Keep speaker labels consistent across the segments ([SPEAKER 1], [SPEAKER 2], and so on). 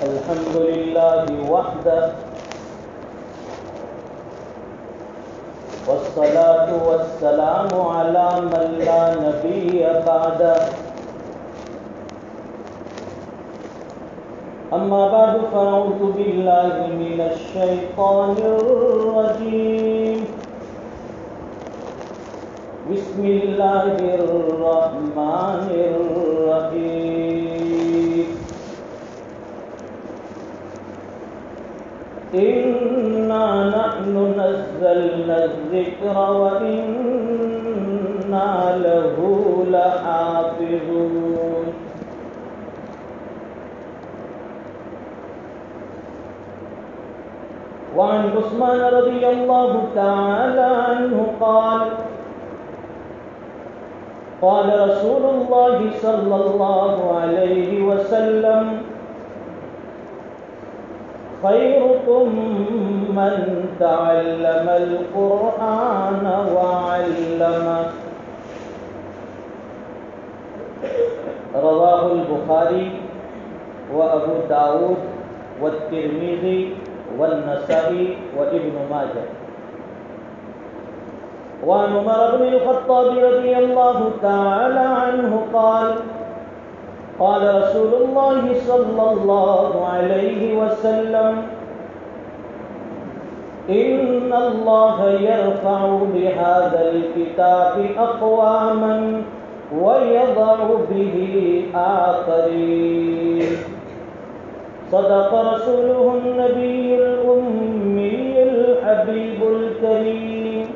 [SPEAKER 1] الحمد لله وحده والصلاة والسلام على من لا نبي بعده أما بعد فأعوذ بالله من الشيطان الرجيم بسم الله الرحمن الرحيم إنا نحن نزلنا الذكر وإنا له لحافظون وعن عثمان رضي الله تعالى عنه قال رسول الله صلى الله عليه وسلم خيركم من تعلم القرآن وعلمه رواه البخاري وأبو داود والترمذي والنسائي وابن ماجه وعن عمر بن الخطاب رضي الله تعالى عنه قال رسول الله صلى الله عليه وسلم إن الله يرفع بهذا الكتاب أقواما ويضع به آخرين صدق رسوله النبي الأمي الحبيب الكريم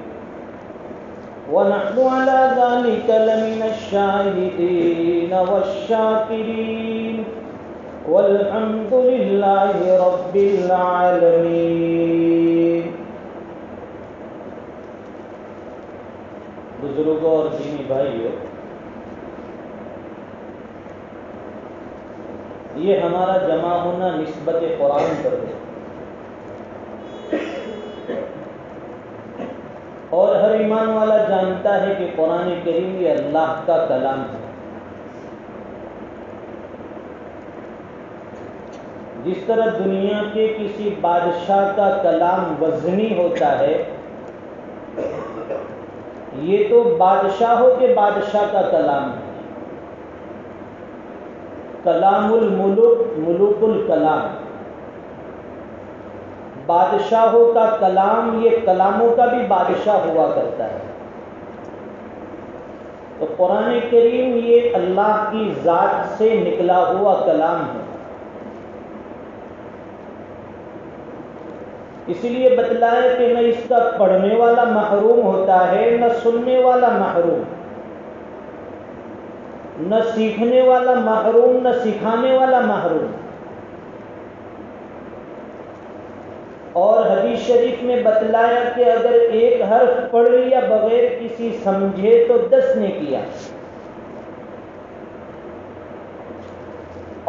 [SPEAKER 1] ونحن على ذلك لمن الشاهدين والشاكرين والحمد لله رب العالمين. بزرگوں اور دینی بھائیوں، یہ ہمارا جمع ہونا نسبت قرآن پر ہے، اور ہر ایمان والا جانتا ہے کہ قرآن کریم یہ اللہ کا کلام ہے. جس طرح دنیا کے کسی بادشاہ کا کلام وزنی ہوتا ہے، یہ تو بادشاہوں کے بادشاہ کا کلام ہے. کلام الملوک ملوک الکلام، بادشاہوں کا کلام یہ کلاموں کا بھی بادشاہ ہوا کرتا ہے. تو قرآن کریم یہ اللہ کی ذات سے نکلا ہوا کلام ہے. اسی لیے بتلایا کہ نہ اس کا پڑھنے والا محروم ہوتا ہے، نہ سننے والا محروم، نہ سیکھنے والا محروم، نہ سکھانے والا محروم. اور حدیث شریف میں بتلایا کہ اگر ایک حرف پڑھ لیا بغیر کسی سمجھے تو 10 نے کیا،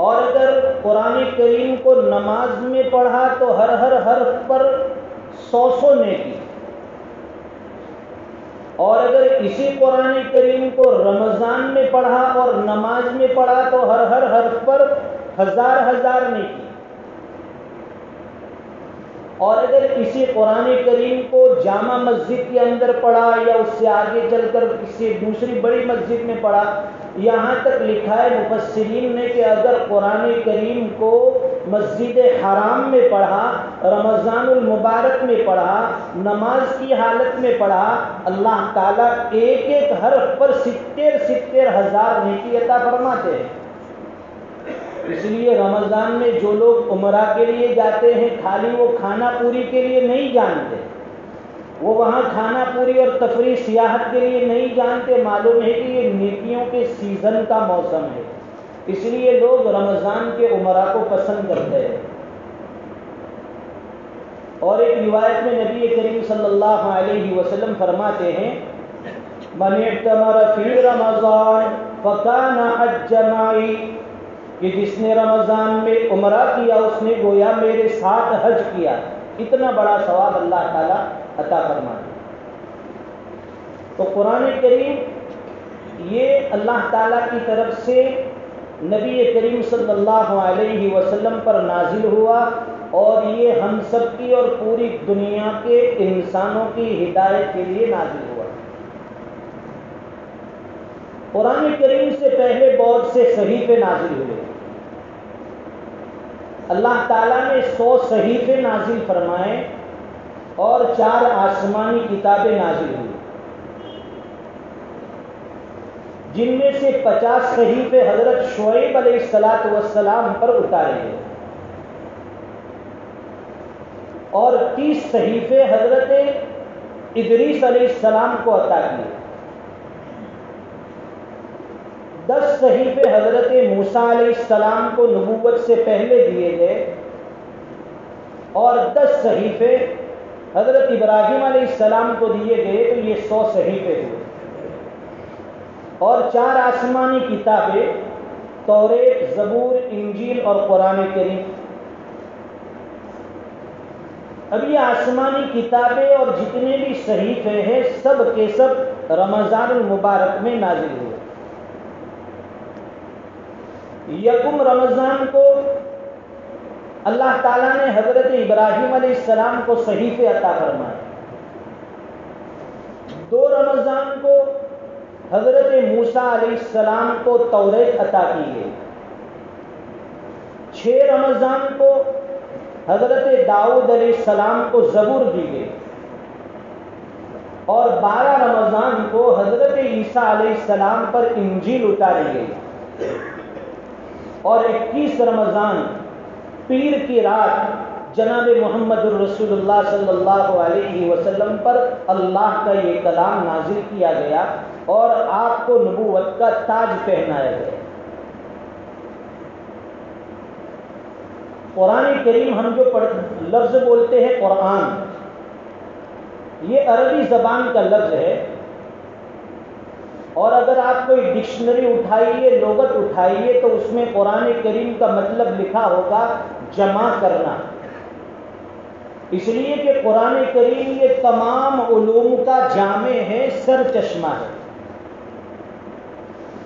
[SPEAKER 1] اور اگر قرآن کریم کو نماز میں پڑھا تو ہر حرف پر 100 نے کی، اور اگر اسی قرآن کریم کو رمضان میں پڑھا اور نماز میں پڑھا تو ہر حرف پر 1000 نے کی، اور اگر اسی قرآن کریم کو جامع مسجد کے اندر پڑھا یا اس سے آگے چل کر کسی دوسری بڑی مسجد میں پڑھا، یہاں تک لکھا ہے مفسرین نے کہ اگر قرآن کریم کو مسجد حرام میں پڑھا، رمضان المبارک میں پڑھا، نماز کی حالت میں پڑھا، اللہ تعالیٰ ایک حرف پر 70,000 نیکی عطا فرماتے ہیں. اس لیے رمضان میں جو لوگ عمرہ کے لیے جاتے ہیں، خالی وہ کھانا پوری کے لیے نہیں جانتے، وہ وہاں کھانا پوری اور تفریح سیاحت کے لیے نہیں جانتے، معلوم ہے کہ یہ نیکیوں کے سیزن کا موسم ہے. اس لیے لوگ رمضان کے عمرہ کو پسند کرتے ہیں. اور ایک روایت میں نبی کریم صلی اللہ علیہ وسلم فرماتے ہیں من اعتمر فی رمضان فکان حج معی، کہ جس نے رمضان میں عمرہ کیا اس نے گویا میرے ساتھ حج کیا. اتنا بڑا ثواب اللہ تعالیٰ عطا فرماتے. تو قرآن کریم یہ اللہ تعالیٰ کی طرف سے نبی کریم صلی اللہ علیہ وسلم پر نازل ہوا، اور یہ ہم سب کی اور پوری دنیا کے انسانوں کی ہدایت کے لیے نازل ہوا۔ قرآن کریم سے پہلے بہت سے صحیفے نازل ہوئے۔ اللہ تعالیٰ نے 100 صحیفے نازل فرمائے اور 4 آسمانی کتابیں نازل ہوئی، جن میں سے 50 صحیفے حضرت شعیب علیہ السلام پر اتارے گئے اور 30 صحیفے حضرت ادریس علیہ السلام کو عطا کیے، 10 صحیفے حضرت موسیٰ علیہ السلام کو نبوت سے پہلے دیے گئے، اور 10 صحیفے حضرت ابراہیم علیہ السلام کو دیے گئے، تو یہ 100 صحیفے ہوئے، اور 4 آسمانی کتابیں توریت، زبور، انجیل اور قرآن کریم۔ اب یہ آسمانی کتابیں اور جتنے بھی صحیفے ہیں سب کے سب رمضان المبارک میں نازل ہوئے۔ یکم رمضان کو اللہ تعالیٰ نے حضرت ابراہیم علیہ السلام کو صحیفے عطا فرمائے، 2 رمضان کو حضرت موسیٰ علیہ السلام کو توریت عطا کی گئی، 6 رمضان کو حضرت داؤد علیہ السلام کو زبور دی گئی، اور 12 رمضان کو حضرت عیسیٰ علیہ السلام پر انجیل اتاری گئی، اور 21 رمضان پیر کی رات جناب محمد الرسول اللہ صلی اللہ علیہ وسلم پر اللہ کا یہ کلام نازل کیا گیا اور آپ کو نبوت کا تاج پہنایا گیا۔ قرآن کریم ہم جو لفظ بولتے ہیں قرآن، یہ عربی زبان کا لفظ ہے، اور اگر آپ کوئی ڈکشنری اٹھائیے، لغت اٹھائیے، تو اس میں قرآن کریم کا مطلب لکھا ہوگا جمع کرنا، اس لیے کہ قرآن کریم یہ تمام علوم کا جامع ہے، سر چشمہ ہے۔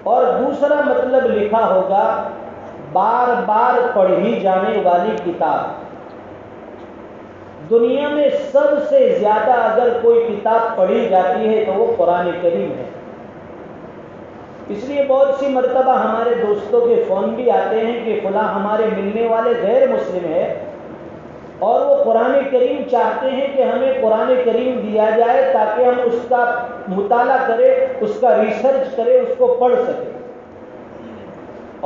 [SPEAKER 1] اور دوسرا مطلب لکھا ہوگا بار بار پڑھی جانے والی کتاب۔ دنیا میں سب سے زیادہ اگر کوئی کتاب پڑھی جاتی ہے تو وہ قرآن کریم ہے۔ اس لیے بہت سی مرتبہ ہمارے دوستوں کے فون بھی آتے ہیں کہ فلاں ہمارے ملنے والے غیر مسلم ہے اور وہ قرآن کریم چاہتے ہیں کہ ہمیں قرآن کریم دیا جائے تاکہ ہم اس کا مطالعہ کریں، اس کا ریسرچ کریں، اس کو پڑھ سکیں۔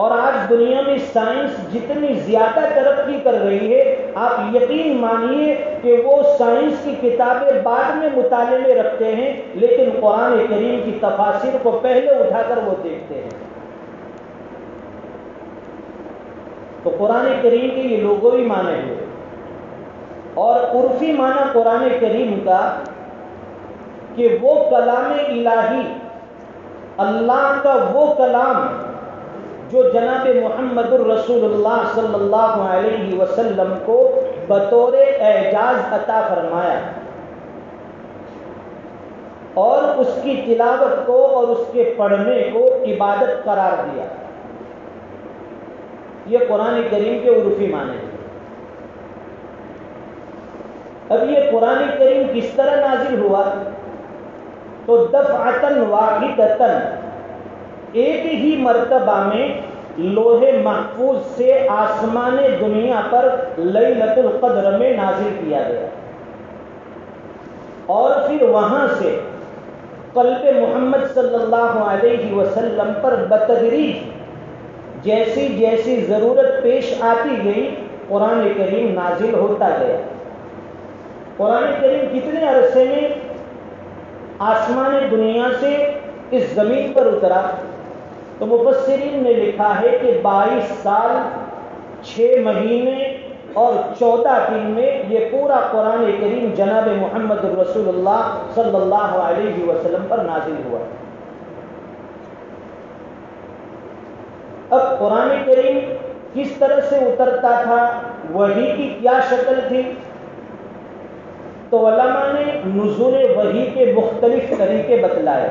[SPEAKER 1] اور آج دنیا میں سائنس جتنی زیادہ ترقی کر رہی ہے، آپ یقین مانیے کہ وہ سائنس کی کتابیں بعد میں مطالعے میں رکھتے ہیں، لیکن قرآن کریم کی تفاسیر کو پہلے اٹھا کر وہ دیکھتے ہیں۔ تو قرآن کریم کے یہ لغوی معنی ہوئے، اور عرفی معنی قرآن کریم کا کہ وہ کلام الہی، اللہ کا وہ کلام جو جناب محمد الرسول اللہ صلی اللہ علیہ وسلم کو بطور اعجاز عطا فرمایا، اور اس کی تلاوت کو اور اس کے پڑھنے کو عبادت قرار دیا۔ یہ قرآن کریم کے عرفی معنی ہیں۔ اب یہ قرآن کریم کس طرح نازل ہوا؟ تو دفعتاً واحدتاً، ایک ہی مرتبہ میں لوح محفوظ سے آسمان دنیا پر لیلۃ القدر میں نازل کیا گیا، اور پھر وہاں سے قلب محمد صلی اللہ علیہ وسلم پر بتدریج جیسی جیسی ضرورت پیش آتی گئی قرآن کریم نازل ہوتا گیا۔ قرآن کریم کتنے عرصے میں آسمان دنیا سے اس زمین پر اترا؟ تو مفسرین نے لکھا ہے کہ 22 سال 6 مہینے اور 14 دن میں یہ پورا قرآن کریم جناب محمد رسول اللہ صلی اللہ علیہ وسلم پر نازل ہوا۔ اب قرآن کریم کس طرح سے اترتا تھا، وحی کی کیا شکل تھی؟ تو علماء نے نزول وحی کے مختلف طریقے بتلائے۔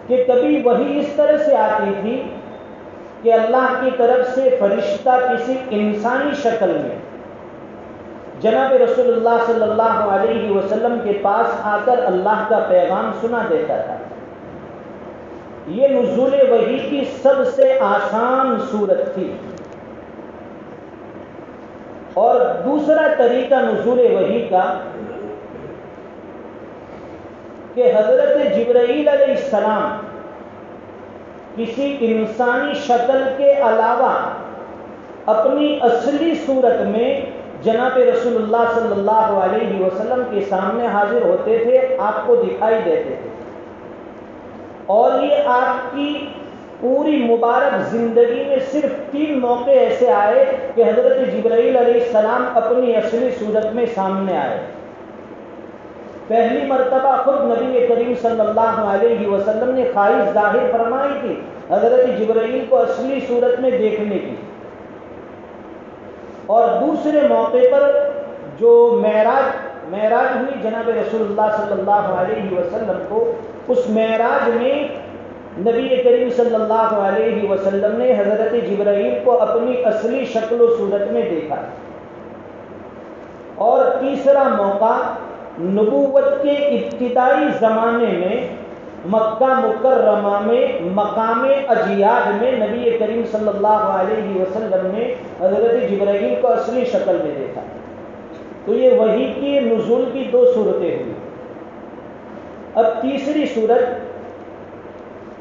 [SPEAKER 1] کہ کبھی وحی اس طرح سے آتی تھی کہ اللہ کی طرف سے فرشتہ کسی انسانی شکل میں جناب رسول اللہ صلی اللہ علیہ وسلم کے پاس آ کر اللہ کا پیغام سنا دیتا تھا۔ یہ نزول وحی کی سب سے آسان صورت تھی۔ اور دوسرا طریقہ نزول وحی کا کہ حضرت جبرائیل علیہ السلام کسی انسانی شکل کے علاوہ اپنی اصلی صورت میں جناب رسول اللہ صلی اللہ علیہ وسلم کے سامنے حاضر ہوتے تھے، آپ کو دکھائی دیتے تھے۔ اور یہ آپ کی پوری مبارک زندگی میں صرف 3 موقع ایسے آئے کہ حضرت جبرائیل علیہ السلام اپنی اصلی صورت میں سامنے آئے۔ پہلی مرتبہ خود نبی کریم صلی اللہ علیہ وسلم نے خواہش ظاہر فرمائی تھی حضرت جبرائیل کو اصلی صورت میں دیکھنے کی۔ اور دوسرے موقع پر جو معراج ہوئی جناب رسول اللہ صلی اللہ علیہ وسلم کو، اس معراج میں نبی کریم صلی اللہ علیہ وسلم نے حضرت جبرائیل کو اپنی اصلی شکل و صورت میں دیکھا۔ اور تیسرا موقع نبوت کے ابتدائی زمانے میں مکہ مکرمہ میں مقام اجیاد میں نبی کریم صلی اللہ علیہ وسلم نے حضرت جبرائیل کو اصلی شکل میں دیکھا۔ تو یہ وحی کی نزول کی 2 صورتیں ہوئی۔ اب تیسری صورت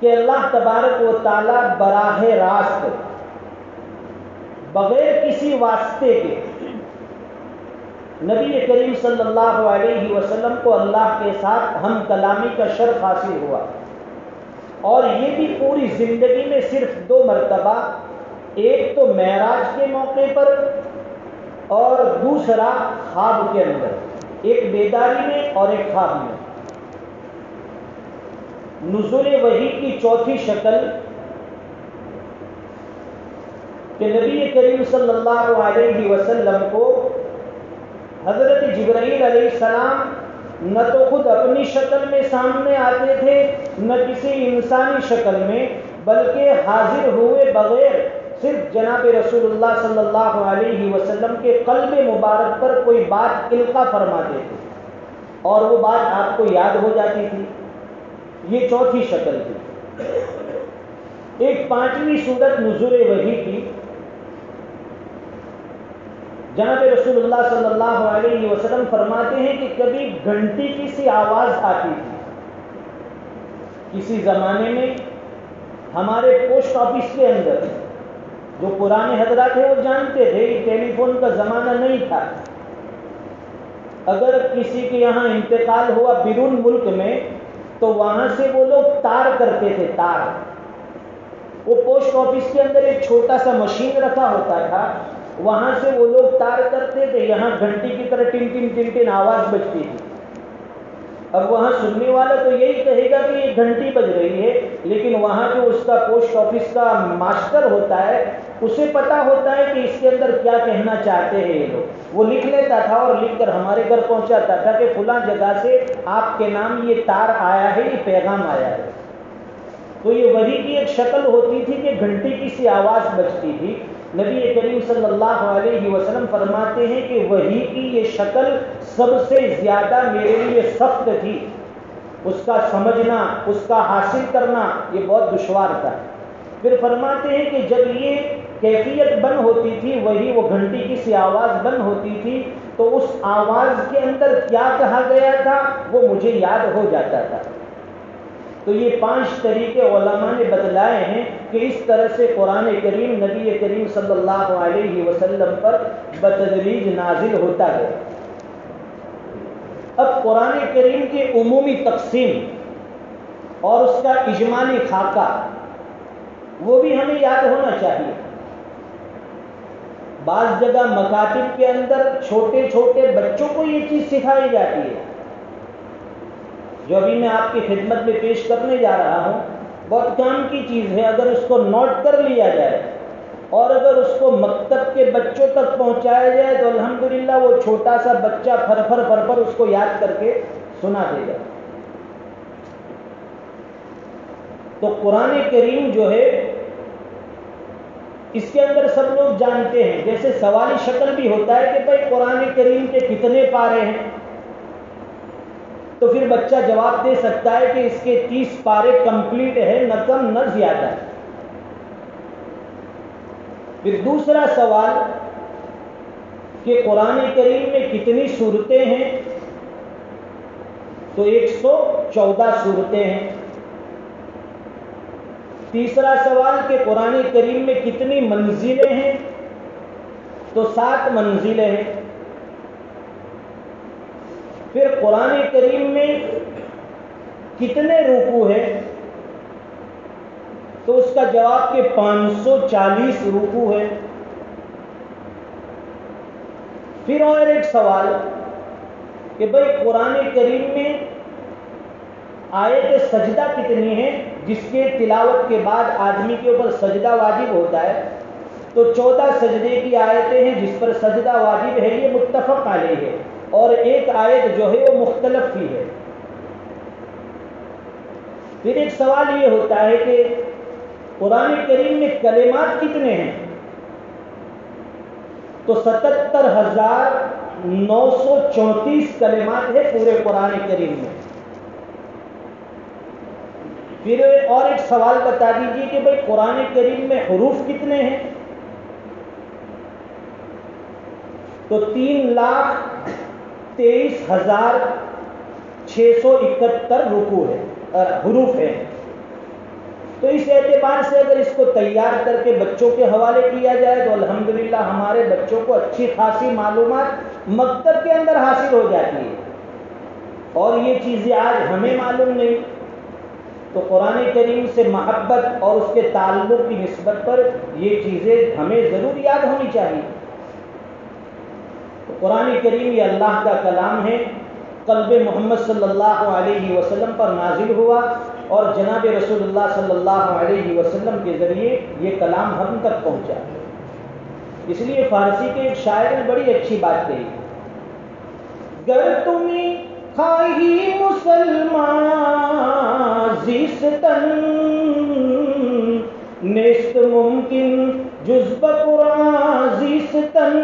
[SPEAKER 1] کہ اللہ تبارک و تعالی براہ راست بغیر کسی واسطے کے نبی کریم صلی اللہ علیہ وسلم کو اللہ کے ساتھ ہم کلامی کا شرف حاصل ہوا، اور یہ بھی پوری زندگی میں صرف 2 مرتبہ، ایک تو معراج کے موقع پر اور دوسرا خواب کے اندر، ایک بیداری میں اور ایک خواب میں۔ نزول وحی کی چوتھی شکل کہ نبی کریم صلی اللہ علیہ وسلم کو حضرت جبرائیل علیہ السلام نہ تو خود اپنی شکل میں سامنے آتے تھے نہ کسی انسانی شکل میں، بلکہ حاضر ہوئے بغیر صرف جناب رسول اللہ صلی اللہ علیہ وسلم کے قلب مبارک پر کوئی بات القا فرماتے تھے اور وہ بات آپ کو یاد ہو جاتی تھی۔ یہ چوتھی شکل تھی۔ ایک 5ویں صورت نزول وحی کی جناب رسول اللہ صلی اللہ علیہ وسلم فرماتے ہیں کہ کبھی گھنٹی کی سی آواز آتی تھی۔ کسی زمانے میں ہمارے پوسٹ آفس کے اندر جو پرانے حضرات ہیں وہ جانتے تھے کہ ٹیلی فون کا زمانہ نہیں تھا۔ اگر کسی کے یہاں انتقال ہوا بیرون ملک میں تو وہاں سے وہ لوگ تار کرتے تھے، تار۔ وہ پوسٹ آفس کے اندر ایک چھوٹا سا مشین رکھا ہوتا تھا، وہاں سے وہ لوگ تار کرتے تھے، یہاں گھنٹی کی طرح ٹن ٹن ٹن ٹن آواز بجتی تھی۔ اب وہاں سننے والا تو یہی کہے گا کہ یہ گھنٹی بج رہی ہے، لیکن وہاں جو اس کا پوسٹ آفس کا ماسٹر ہوتا ہے اسے پتا ہوتا ہے کہ اس کے اندر کیا کہنا چاہتے ہیں یہ لوگ۔ وہ لکھ لیتا تھا اور لکھ کر ہمارے گھر پہنچاتا تھا کہ فلاں جگہ سے آپ کے نام یہ تار آیا ہے، یہ پیغام آیا ہے۔ تو یہ وحی کی ایک شکل ہوتی تھی کہ گھنٹی کی سی آواز بجتی تھی۔ نبی کریم صلی اللہ علیہ وسلم فرماتے ہیں کہ وحی کی یہ شکل سب سے زیادہ میرے لیے سخت تھی، اس کا سمجھنا، اس کا حاصل کرنا یہ بہت دشوار تھا۔ پھر فرماتے ہیں کہ جب یہ کیفیت بن ہوتی تھی، وہی وہ گھنٹی کی سی آواز بن ہوتی تھی، تو اس آواز کے اندر کیا کہا گیا تھا وہ مجھے یاد ہو جاتا تھا۔ تو یہ 5 طریقے علماء نے بتلائے ہیں کہ اس طرح سے قرآن کریم نبی کریم صلی اللہ علیہ وسلم پر بتدریج نازل ہوتا گیا۔ اب قرآن کریم کی عمومی تقسیم اور اس کا اجمالی خاکہ وہ بھی ہمیں یاد ہونا چاہیے۔ بعض جگہ مکاتب کے اندر چھوٹے چھوٹے بچوں کو یہ چیز سکھائی جاتی ہے، جو ابھی میں آپ کی خدمت میں پیش کرنے جا رہا ہوں، بہت کام کی چیز ہے۔ اگر اس کو نوٹ کر لیا جائے اور اگر اس کو مکتب کے بچوں تک پہنچایا جائے تو الحمدللہ وہ چھوٹا سا بچہ پھر پھر اس کو یاد کر کے سنا دے گا۔ تو قرآن کریم جو ہے اس کے اندر سب لوگ جانتے ہیں، جیسے سوالی شکل بھی ہوتا ہے کہ بھائی قرآن کریم کے کتنے پارے ہیں، تو پھر بچہ جواب دے سکتا ہے کہ اس کے 30 پارے کمپلیٹ ہے، نہ کم نہ زیادہ۔ پھر دوسرا سوال کہ قرآن کریم میں کتنی سورتیں ہیں، تو 114 سورتیں ہیں۔ تیسرا سوال کہ قرآن کریم میں کتنی منزلیں ہیں، تو 7 منزلیں ہیں۔ پھر قرآن کریم میں کتنے رکوع ہیں، تو اس کا جواب کہ 540 رکوع ہے۔ پھر اور ایک سوال کہ بھئی قرآن کریم میں آیت سجدہ کتنی ہے، جس کے تلاوت کے بعد آدمی کے اوپر سجدہ واجب ہوتا ہے، تو 14 سجدے کی آیتیں ہیں جس پر سجدہ واجب ہے، یہ متفق علیہ ہے، اور ایک آیت جو ہے وہ مختلف بھی ہے۔ پھر ایک سوال یہ ہوتا ہے کہ قرآن کریم میں کلمات کتنے ہیں، تو 77,934 کلمات ہے پورے قرآن کریم میں۔ پھر اور ایک سوال بتا دیجیے کہ بھئی قرآن کریم میں حروف کتنے ہیں، تو 3,23,671 رکوع ہے، حروف ہیں۔ تو اس اعتبار سے اگر اس کو تیار کر کے بچوں کے حوالے کیا جائے تو الحمدللہ ہمارے بچوں کو اچھی خاصی معلومات مکتب کے اندر حاصل ہو جاتی ہے، اور یہ چیزیں آج ہمیں معلوم نہیں۔ تو قرآن کریم سے محبت اور اس کے تعلق کی نسبت پر یہ چیزیں ہمیں ضرور یاد ہونی چاہیے۔ تو قرآن کریم یہ اللہ کا کلام ہے، قلب محمد صلی اللہ علیہ وسلم پر نازل ہوا، اور جناب رسول اللہ صلی اللہ علیہ وسلم کے ذریعے یہ کلام ہم تک پہنچا۔ اس لیے فارسی کے ایک شاعر نے بڑی اچھی بات کہی، گر تمہیں خواہی مسلمان زیستن، نیست ممکن جز بقرآن زیستن۔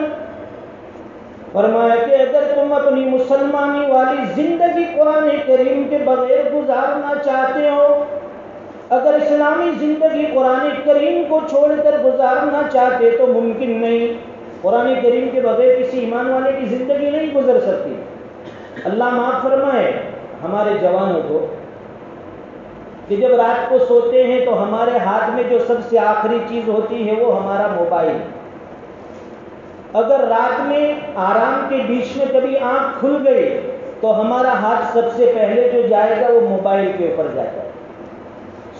[SPEAKER 1] فرمایا کہ اگر تم اپنی مسلمانی والی زندگی قرآن کریم کے بغیر گزارنا چاہتے ہو، اگر اسلامی زندگی قرآن کریم کو چھوڑ کر گزارنا چاہتے تو ممکن نہیں، قرآن کریم کے بغیر کسی ایمان والے کی زندگی نہیں گزر سکتی۔ اللہ معاف فرمائے ہمارے جوانوں کو کہ جب رات کو سوتے ہیں تو ہمارے ہاتھ میں جو سب سے آخری چیز ہوتی ہے وہ ہمارا موبائل۔ اگر رات میں آرام کے بیچ میں کبھی آنکھ کھل گئی تو ہمارا ہاتھ سب سے پہلے جو جائے گا وہ موبائل کے اوپر جاتا ہے۔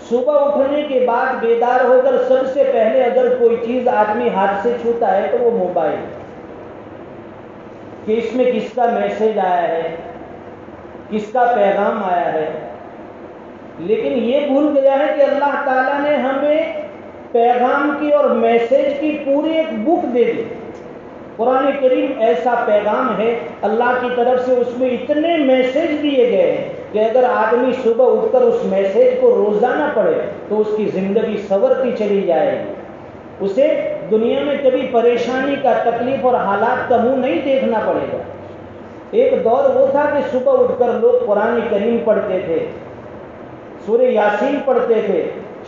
[SPEAKER 1] صبح اٹھنے کے بعد بیدار ہو کر سب سے پہلے اگر کوئی چیز آدمی ہاتھ سے چھوتا ہے تو وہ موبائل، کہ اس میں کس کا میسج آیا ہے، کس کا پیغام آیا ہے۔ لیکن یہ بھول گیا ہے کہ اللہ تعالیٰ نے ہمیں پیغام کی اور میسج کی پوری ایک بک دے دی۔ قرآن کریم ایسا پیغام ہے اللہ کی طرف سے، اس میں اتنے میسج دیے گئے ہیں کہ اگر آدمی صبح اٹھ کر اس میسج کو روزانہ پڑھے تو اس کی زندگی سنورتی چلی جائے گی، اسے دنیا میں کبھی پریشانی کا، تکلیف اور حالات کا منہ نہیں دیکھنا پڑے گا۔ ایک دور وہ تھا کہ صبح اٹھ کر لوگ قرآن کریم پڑھتے تھے، سورہ یاسین پڑھتے تھے،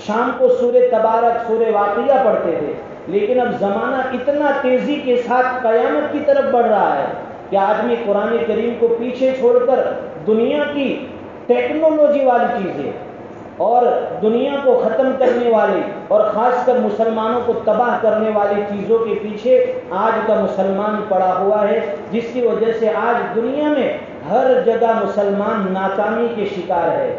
[SPEAKER 1] شام کو سورہ تبارک، سورہ واقعہ پڑھتے تھے، لیکن اب زمانہ اتنا تیزی کے ساتھ قیامت کی طرف بڑھ رہا ہے کہ آدمی قرآن کریم کو پیچھے چھوڑ کر دنیا کی ٹیکنالوجی والی چیزیں اور دنیا کو ختم کرنے والی اور خاص کر مسلمانوں کو تباہ کرنے والی چیزوں کے پیچھے آج کا مسلمان پڑا ہوا ہے، جس کی وجہ سے آج دنیا میں ہر جگہ مسلمان ناکامی کے شکار ہے،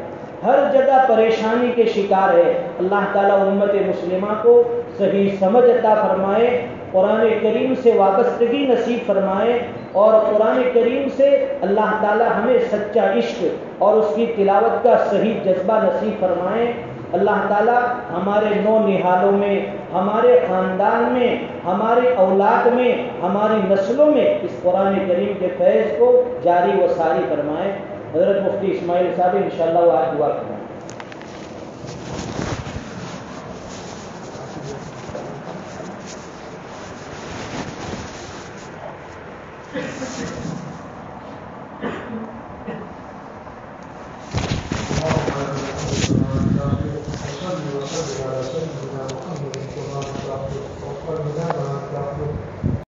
[SPEAKER 1] ہر جگہ پریشانی کے شکار ہے۔ اللہ تعالیٰ امت مسلمہ کو صحیح سمجھ عطا فرمائے، قرآن کریم سے وابستگی نصیب فرمائے، اور قرآن کریم سے اللہ تعالیٰ ہمیں سچا عشق اور اس کی تلاوت کا صحیح جذبہ نصیب فرمائے۔ اللہ تعالیٰ ہمارے نو نہالوں میں، ہمارے خاندان میں، ہماری اولاد میں، ہماری نسلوں میں اس قرآن کریم کے فیض کو جاری و ساری فرمائے۔ حضرت مفتی اسماعیل صاحب انشاءاللہ وہ آج دعا کریں۔
[SPEAKER 2] وصل على سيدنا محمد وعلى آله وصحبه وسلم.